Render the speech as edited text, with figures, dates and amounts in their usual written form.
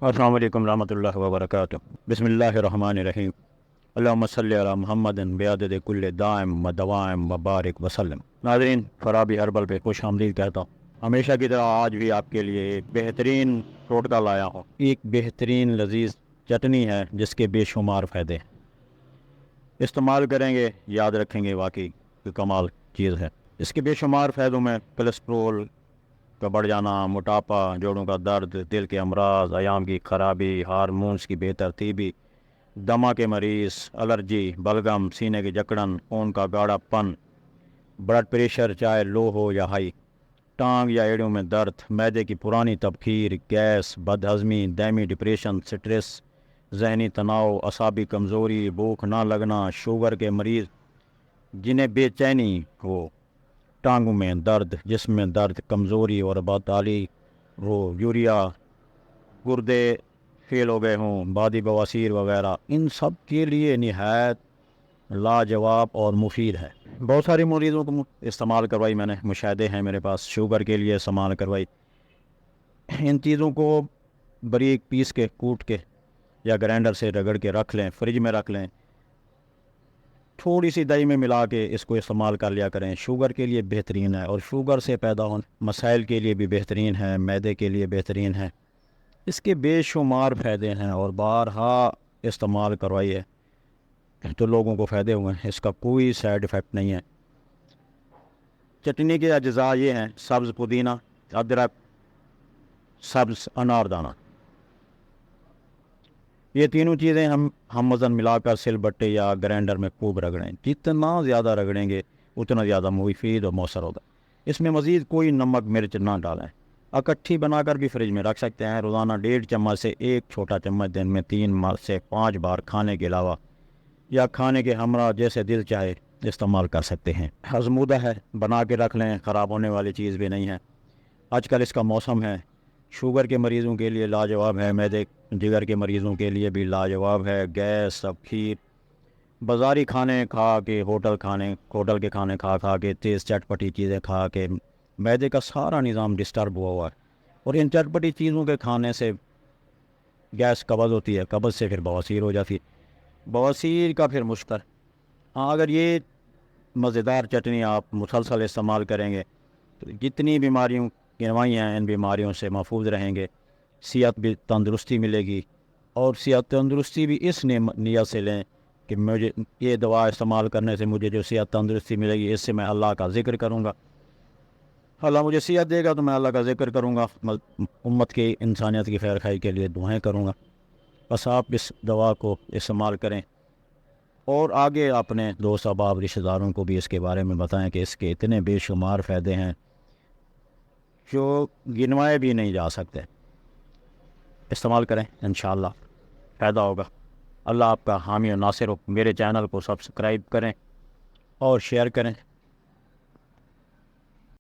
السلام علیکم ورحمۃ اللہ وبرکاتہ۔ بسم اللہ الرحمن الرحیم۔ اللہم صلی علی محمد بعدد کل دائم و دوائم و بارک وسلم۔ ناظرین، فرابی ہربل پہ خوش آمدید کہتا ہوں۔ ہمیشہ کی طرح آج بھی آپ کے لیے ایک بہترین ٹوٹکا لایا ہوں۔ ایک بہترین لذیذ چٹنی ہے جس کے بے شمار فائدے ہیں۔ استعمال کریں گے، یاد رکھیں گے، واقعی کوئی کمال چیز ہے۔ اس کے بے شمار فائدوں میں کولیسٹرول کا بڑھ جانا، موٹاپا، جوڑوں کا درد، دل کے امراض، ایام کی خرابی، ہارمونز کی بے ترتیبی، دمہ کے مریض، الرجی، بلغم، سینے کی جکڑن، خون کا گاڑھا پن، بلڈ پریشر چاہے لو ہو یا ہائی، ٹانگ یا ایڑیوں میں درد، معدے کی پرانی تبخیر، گیس، بد ہضمی، دائمی ڈپریشن، سٹریس، ذہنی تناؤ، اعصابی کمزوری، بھوک نہ لگنا، شوگر کے مریض جنہیں بے چینی ہو، ٹانگوں میں درد، جسم میں درد، کمزوری اور بطالی ہو، یوریا، گردے فیل ہو گئے ہوں، بادی بواسیر وغیرہ، ان سب کے لیے نہایت لاجواب اور مفید ہے۔ بہت سارے مریضوں کو استعمال کروائی میں نے، مشاہدے ہیں میرے پاس، شوگر کے لیے استعمال کروائی۔ ان چیزوں کو باریک پیس کے، کوٹ کے یا گرینڈر سے رگڑ کے رکھ لیں، فریج میں رکھ لیں، تھوڑی سی دہی میں ملا کے اس کو استعمال کر لیا کریں۔ شوگر کے لیے بہترین ہے، اور شوگر سے پیدا ہونے مسائل کے لیے بھی بہترین ہے، معدے کے لیے بہترین ہے۔ اس کے بے شمار فائدے ہیں اور بارہا استعمال کروائی ہے تو لوگوں کو فائدے ہوئے ہیں، اس کا کوئی سائیڈ ایفیکٹ نہیں ہے۔ چٹنی کے اجزاء یہ ہیں: سبز پودینہ، ادرک، سبز اناردانہ۔ یہ تینوں چیزیں ہم وزن ملا کر سل بٹے یا گرینڈر میں خوب رگڑیں۔ جتنا زیادہ رگڑیں گے اتنا زیادہ مفید اور مؤثر ہوگا۔ اس میں مزید کوئی نمک مرچ نہ ڈالیں۔ اکٹھی بنا کر بھی فریج میں رکھ سکتے ہیں۔ روزانہ 1.5 چمچ سے 1 چھوٹا چمچ دن میں 3 سے 5 بار کھانے کے علاوہ یا کھانے کے ہمراہ جیسے دل چاہے استعمال کر سکتے ہیں۔ ہضمودہ ہے، بنا کے رکھ لیں، خراب ہونے والی چیز بھی نہیں ہے۔ آج کل اس کا موسم ہے، شوگر کے مریضوں کے لیے لاجواب ہے، معدے جگر کے مریضوں کے لیے بھی لاجواب ہے۔ گیس، تبخیر، بازاری کھانے کھا کے، ہوٹل کے کھانے کھا کے، تیز چٹپٹی چیزیں کھا کے معدے کا سارا نظام ڈسٹرب ہوا ہے، اور ان چٹپٹی چیزوں کے کھانے سے گیس قبض ہوتی ہے، قبض سے پھر بواسیر ہو جاتی ہے، بواسیر کا پھر مشکل۔ ہاں، اگر یہ مزیدار چٹنی آپ مسلسل استعمال کریں گے تو جتنی بیماریوں گنوائی ہیں ان بیماریوں سے محفوظ رہیں گے، صحت بھی تندرستی ملے گی، اور صحت تندرستی بھی اس نیت سے لیں کہ مجھے یہ دوا استعمال کرنے سے مجھے جو صحت تندرستی ملے گی، اس سے میں اللہ کا ذکر کروں گا، اللہ مجھے صحت دے گا تو میں اللہ کا ذکر کروں گا، امت کی، انسانیت کی خیر خواہی کے لیے دعائیں کروں گا۔ بس آپ اس دوا کو استعمال کریں اور آگے اپنے دوست احباب رشتہ داروں کو بھی اس کے بارے میں بتائیں کہ اس کے اتنے بے شمار فائدے ہیں جو گنوائے بھی نہیں جا سکتے۔ استعمال کریں، انشاءاللہ فائدہ ہوگا۔ اللہ آپ کا حامی و ناصر ہو۔ میرے چینل کو سبسکرائب کریں اور شیئر کریں۔